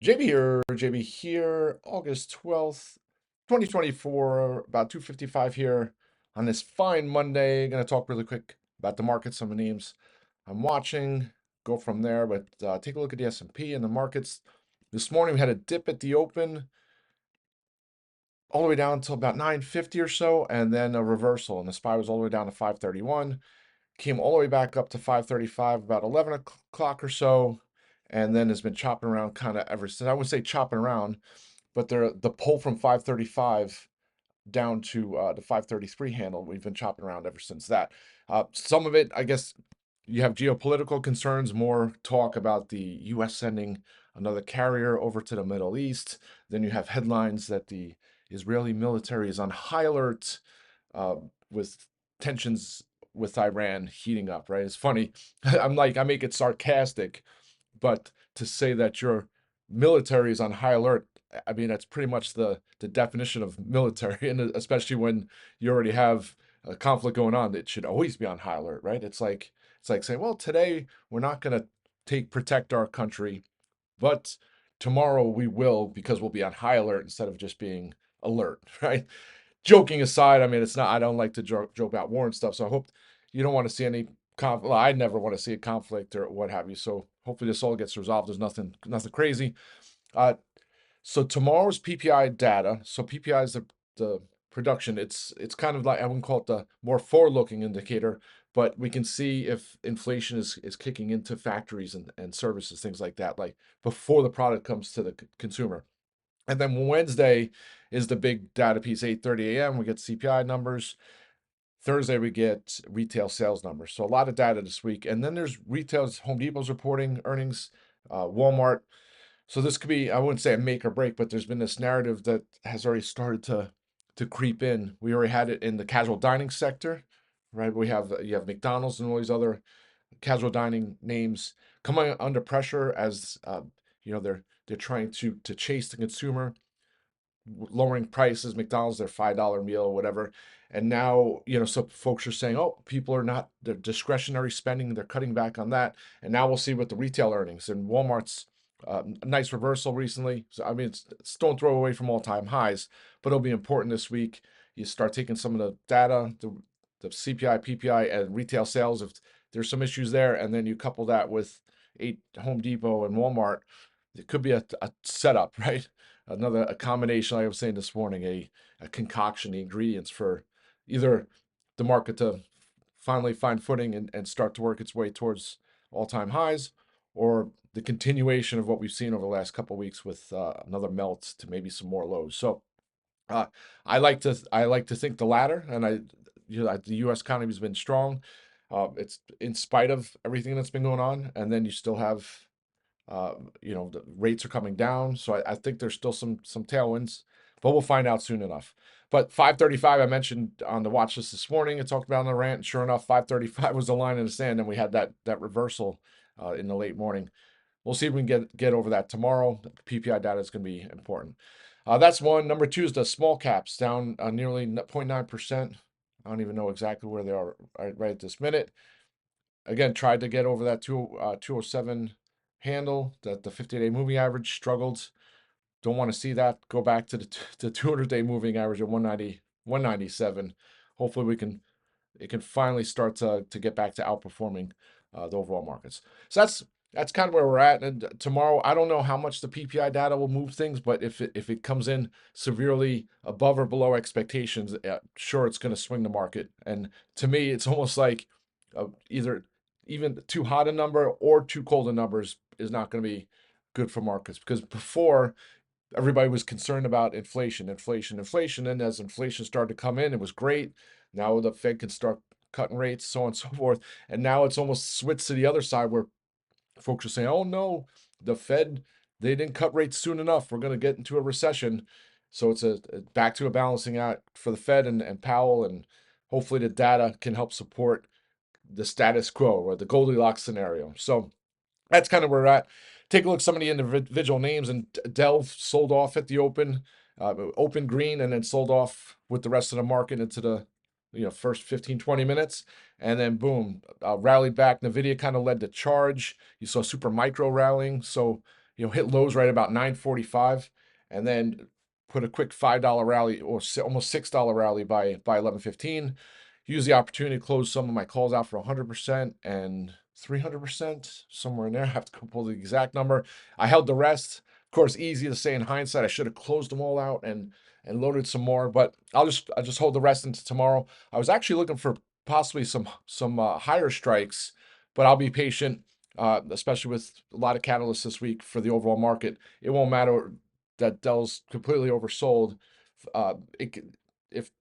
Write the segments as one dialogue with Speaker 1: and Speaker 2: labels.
Speaker 1: JB here, August 12th, 2024, about 2:55 here on this fine Monday. Going to talk really quick about the market, some of the names I'm watching, go from there, but take a look at the S&P and the markets. This morning we had a dip at the open all the way down until about 9:50 or so, and then a reversal, and the SPY was all the way down to 531, came all the way back up to 535 about 11 o'clock or so, and then has been chopping around kind of ever since. I would say chopping around, but the pull from 535 down to the 533 handle, we've been chopping around ever since that. Some of it, I guess, you have geopolitical concerns, more talk about the U.S. sending another carrier over to the Middle East. Then you have headlines that the Israeli military is on high alert uh, with tensions with Iran heating up, right? It's funny. I make it sarcastic, but to say that your military is on high alert, I mean, that's pretty much the definition of military, and especially when you already have a conflict going on, it should always be on high alert, right? It's like saying, well, today we're not going to take protect our country, but tomorrow we will because we'll be on high alert instead of just being alert, right? Joking aside, I mean, it's not. I don't like to joke about war and stuff, so I hope you don't want to see any conflict. Well, I never want to see a conflict or what have you. So hopefully this all gets resolved. There's nothing crazy. Uh, so tomorrow's PPI data. So PPI is the production. It's kind of like, I wouldn't call it the more forward-looking indicator, but we can see if inflation is kicking into factories and services, things like that, like before the product comes to the consumer. And then Wednesday is the big data piece, 8:30 a.m. We get CPI numbers. Thursday we get retail sales numbers. So a lot of data this week. And then there's retail's Home Depot's reporting earnings, Walmart. So this could be, I wouldn't say a make or break, but there's been this narrative that has already started to creep in. We already had it in the casual dining sector, right? You have McDonald's and all these other casual dining names coming under pressure as they're trying to chase the consumer, lowering prices. McDonald's, their $5 meal or whatever, and now so folks are saying, oh, people are not, their discretionary spending, they're cutting back on that, and now we'll see what the retail earnings and Walmart's. A nice reversal recently. So I mean, it's don't throw away from all-time highs, but it'll be important this week. You start taking some of the data, the CPI, PPI, and retail sales. If there's some issues there, and then you couple that with Home Depot and Walmart, it could be a setup, right? A combination, like I was saying this morning, a concoction, the ingredients for either the market to finally find footing and start to work its way towards all-time highs, or the continuation of what we've seen over the last couple of weeks with another melt to maybe some more lows. So uh, I like to think the latter, and the U.S. economy has been strong. It's in spite of everything that's been going on, and then you still have the rates are coming down, so I think there's still some tailwinds, but we'll find out soon enough. But 535, I mentioned on the watch list this morning. It talked about on the rant. And sure enough, 535 was the line in the sand, and we had that reversal in the late morning. We'll see if we can get over that tomorrow. The PPI data is going to be important. That's one. Number two is the small caps down nearly 0.9%. I don't even know exactly where they are right at this minute. Again, tried to get over that 207 handle, that the 50-day moving average struggled. Don't want to see that. Go back to the 200-day moving average at 190, 197. Hopefully it can finally start to get back to outperforming the overall markets. So that's kind of where we're at. And tomorrow, I don't know how much the PPI data will move things, but if it comes in severely above or below expectations, sure, it's going to swing the market. And to me, it's almost like either even too hot a number or too cold a number is not going to be good for markets, because before everybody was concerned about inflation, and as inflation started to come in, it was great. Now the Fed can start cutting rates, so on and so forth, and now it's almost switched to the other side where folks are saying, oh no, the Fed, they didn't cut rates soon enough, we're going to get into a recession. So it's a back to a balancing act for the Fed and Powell, and hopefully the data can help support the status quo or the Goldilocks scenario. So that's kind of where we're at. Take a look at some of the individual names, and Dell sold off at the open, open green, and then sold off with the rest of the market into the first 15, 20 minutes. And then boom, rallied back. NVIDIA kind of led the charge. You saw Super Micro rallying. So hit lows right about 9:45, and then put a quick $5 rally or almost $6 rally by 11:15. Use the opportunity to close some of my calls out for 100% and 300%, somewhere in there. I have to pull the exact number. I held the rest. Of course, easy to say in hindsight. I should have closed them all out and loaded some more, but I'll just hold the rest into tomorrow. I was actually looking for possibly some higher strikes, but I'll be patient, especially with a lot of catalysts this week for the overall market. It won't matter that Dell's completely oversold. If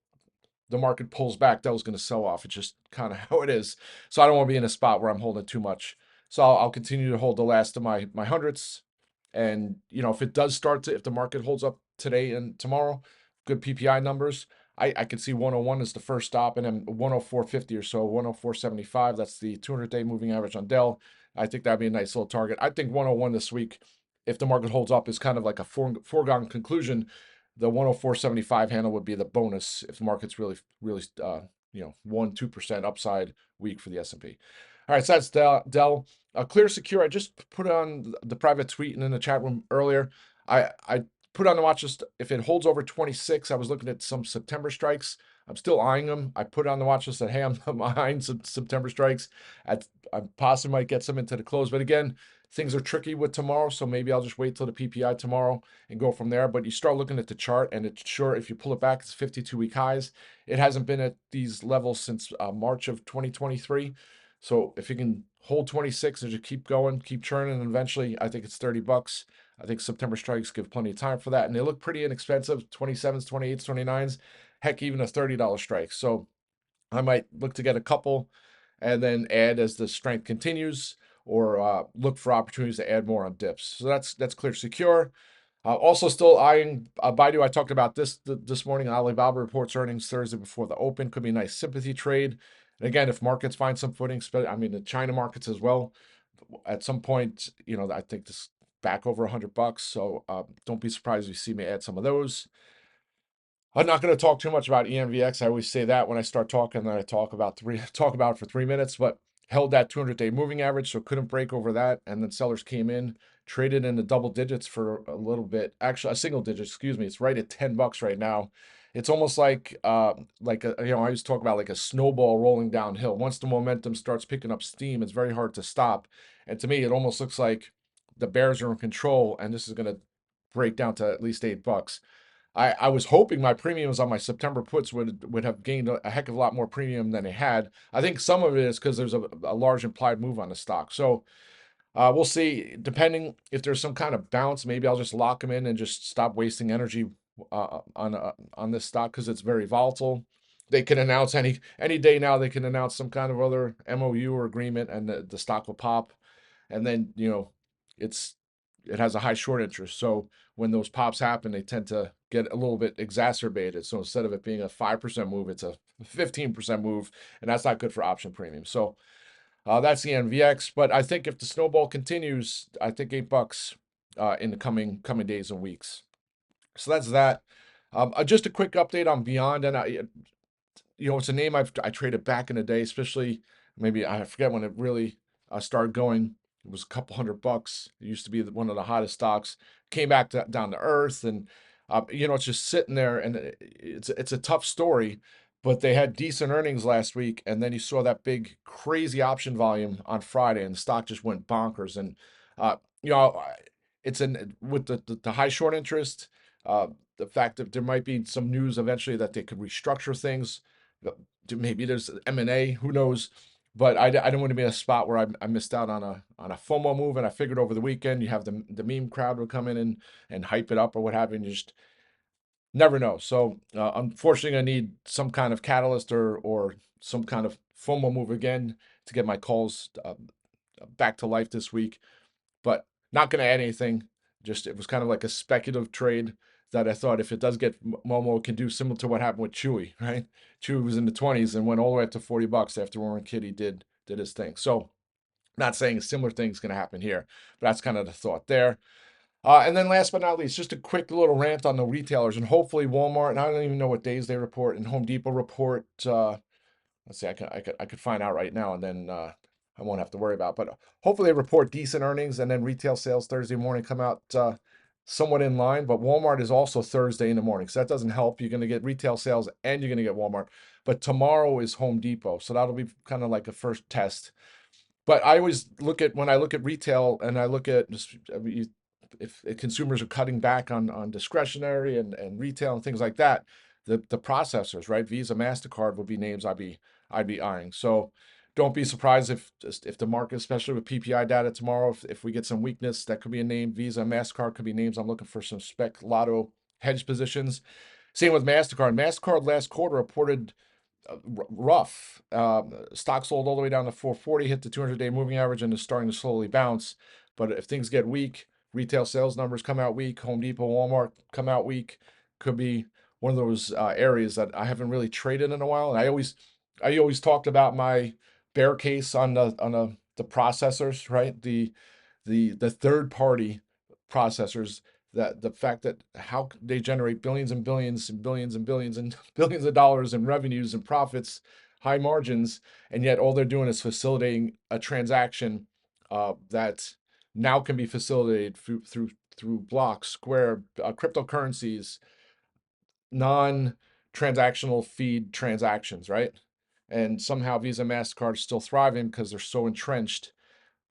Speaker 1: the market pulls back, Dell's going to sell off. It's just kind of how it is. So I don't want to be in a spot where I'm holding too much. So I'll continue to hold the last of my hundreds. And if it does if the market holds up today and tomorrow, good PPI numbers, I could see 101 as the first stop, and then 104.50 or so, 104.75. That's the 200-day moving average on Dell. I think that'd be a nice little target. I think 101 this week, if the market holds up, is kind of like a foregone conclusion. The 104.75 handle would be the bonus if the market's really, really, 1-2% upside week for the S&P. All right, so that's Dell. Clear Secure, I just put on the private tweet and in the chat room earlier. I put on the watch list. If it holds over 26, I was looking at some September strikes. I'm still eyeing them. I put on the watch list that, hey, I'm eyeing some September strikes. I possibly might get some into the close. But again, things are tricky with tomorrow, so maybe I'll just wait till the PPI tomorrow and go from there. But you start looking at the chart, and it's sure, if you pull it back, it's 52-week highs. It hasn't been at these levels since March of 2023. So if you can hold 26 and just keep going, keep churning, and eventually I think it's $30. I think September strikes give plenty of time for that. And they look pretty inexpensive, 27s, 28s, 29s, heck, even a $30 strike. So I might look to get a couple and then add as the strength continues, or look for opportunities to add more on dips. So that's Clear Secure. Also still eyeing Baidu. I talked about this morning. Alibaba reports earnings Thursday before the open. Could be a nice sympathy trade. And again, if markets find some footing, the China markets as well, at some point, I think this back over $100. So don't be surprised if you see me add some of those. I'm not going to talk too much about ENVX. I always say that when I start talking, then I talk about it for 3 minutes, but held that 200-day moving average, so couldn't break over that. And then sellers came in, traded in the double digits for a little bit. Actually, a single digit, excuse me. It's right at $10 right now. It's almost like I always talk about like a snowball rolling downhill. Once the momentum starts picking up steam, it's very hard to stop. And to me, it almost looks like the bears are in control, and this is going to break down to at least $8. I was hoping my premiums on my September puts would have gained a heck of a lot more premium than they had. I think some of it is because there's a large implied move on the stock. So we'll see. Depending if there's some kind of bounce, maybe I'll just lock them in and just stop wasting energy on this stock, because it's very volatile. They can announce any day now. They can announce some kind of other MOU or agreement, and the stock will pop. And then it has a high short interest. So when those pops happen, they tend to get a little bit exacerbated. So instead of it being a 5% move, it's a 15% move, and that's not good for option premium. So that's the NVX. But I think if the snowball continues, I think $8 in the coming days and weeks. So that's that. Just a quick update on Beyond, and it's a name I traded back in the day, especially maybe I forget when it really started going. It was a couple $100. It used to be one of the hottest stocks. Came back down to earth, and it's just sitting there, and it's a tough story. But they had decent earnings last week, and then you saw that big crazy option volume on Friday, and the stock just went bonkers. And uh, you know, it's with the high short interest, the fact that there might be some news eventually that they could restructure things. Maybe there's M&A, who knows? But I don't want to be in a spot where I missed out on a FOMO move, and I figured over the weekend you have the meme crowd would come in and hype it up or what have you, and you just never know. So unfortunately, I need some kind of catalyst or some kind of FOMO move again to get my calls back to life this week. But not going to add anything. Just it was kind of like a speculative trade that I thought if it does get Momo, it can do similar to what happened with Chewy, right? Chewy was in the 20s and went all the way up to $40 after Warren Kitty did his thing. So not saying a similar thing's going to happen here, but that's kind of the thought there. And then last but not least, just a quick little rant on the retailers, and hopefully Walmart, and I don't even know what days they report, and Home Depot report. Let's see, I could find out right now, and then I won't have to worry about. But hopefully they report decent earnings, and then retail sales Thursday morning come out somewhat in line. But Walmart is also Thursday in the morning, so that doesn't help. You're going to get retail sales and you're going to get Walmart. But tomorrow is Home Depot, so that'll be kind of like a first test. But I always look at, when I look at retail and I look at just, I mean, if consumers are cutting back on discretionary and retail and things like that, the processors, right? Visa, MasterCard would be names I'd be eyeing. So don't be surprised if the market, especially with PPI data tomorrow, if we get some weakness, that could be a name. Visa, MasterCard could be names I'm looking for some spec lotto hedge positions. Same with MasterCard. MasterCard last quarter reported rough. Stock sold all the way down to 440, hit the 200-day moving average, and is starting to slowly bounce. But if things get weak, retail sales numbers come out weak, Home Depot, Walmart come out weak, could be one of those areas that I haven't really traded in a while. And I always talked about my bear case on the processors, right? The third party processors, that the fact that how they generate billions and billions and billions and billions and billions of dollars in revenues and profits, high margins, and yet all they're doing is facilitating a transaction that now can be facilitated through blocks, Square, cryptocurrencies, non-transactional feed transactions, right? And somehow Visa, MasterCard is still thriving because they're so entrenched.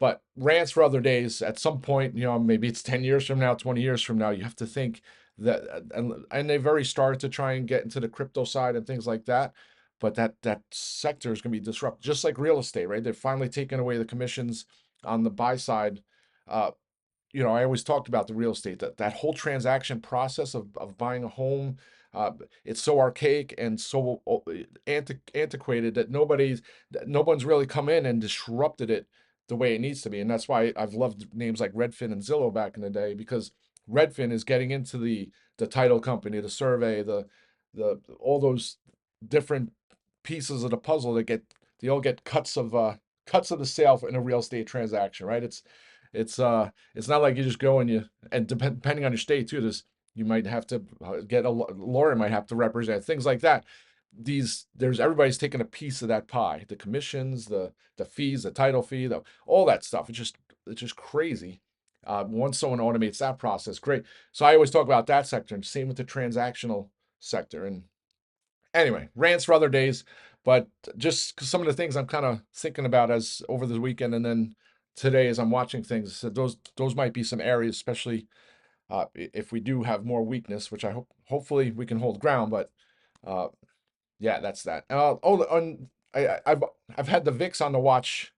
Speaker 1: But rants for other days. At some point, maybe it's 10 years from now, 20 years from now, you have to think that, and they've already started to try and get into the crypto side and things like that. But that sector is going to be disrupted, just like real estate, right? They're finally taking away the commissions on the buy side. Uh, I always talked about the real estate, that whole transaction process of buying a home. It's so archaic and so antiquated that no one's really come in and disrupted it the way it needs to be. And that's why I've loved names like Redfin and Zillow back in the day, because Redfin is getting into the title company, the survey, the all those different pieces of the puzzle that they all get cuts of the sale in a real estate transaction, right? It's not like you just go and depending on your state too, you might have to get a lawyer, might have to represent things like that. Everybody's taking a piece of that pie, the commissions, the fees, the title fee, all that stuff. It's just crazy. Once someone automates that process, great. So I always talk about that sector, and same with the transactional sector. And anyway, rants for other days, but just some of the things I'm kind of thinking about as over the weekend, and then today as I'm watching things, so those might be some areas, especially if we do have more weakness, which hopefully we can hold ground. But uh, yeah, that's that. I've had the VIX on the watch,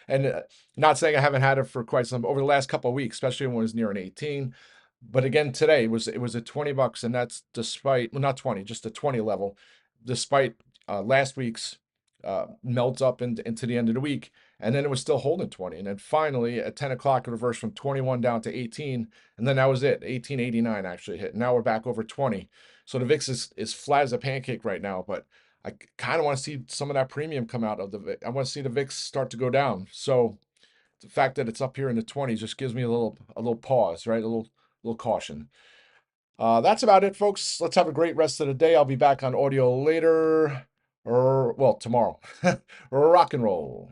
Speaker 1: and not saying I haven't had it for quite some over the last couple of weeks, especially when it was near an 18. But again, today it was at $20, and that's despite, well, not 20, just the 20 level, despite last week's melt up into the end of the week, and then it was still holding 20, and then finally at 10 o'clock it reversed from 21 down to 18, and then that was it. 1889 actually hit. Now we're back over 20. So the VIX is flat as a pancake right now, but I kind of want to see some of that premium come out of the VIX. I want to see the VIX start to go down. So the fact that it's up here in the 20s just gives me a little pause, right? A little caution. That's about it, folks. Let's have a great rest of the day. I'll be back on audio later, or well, tomorrow. Rock and roll.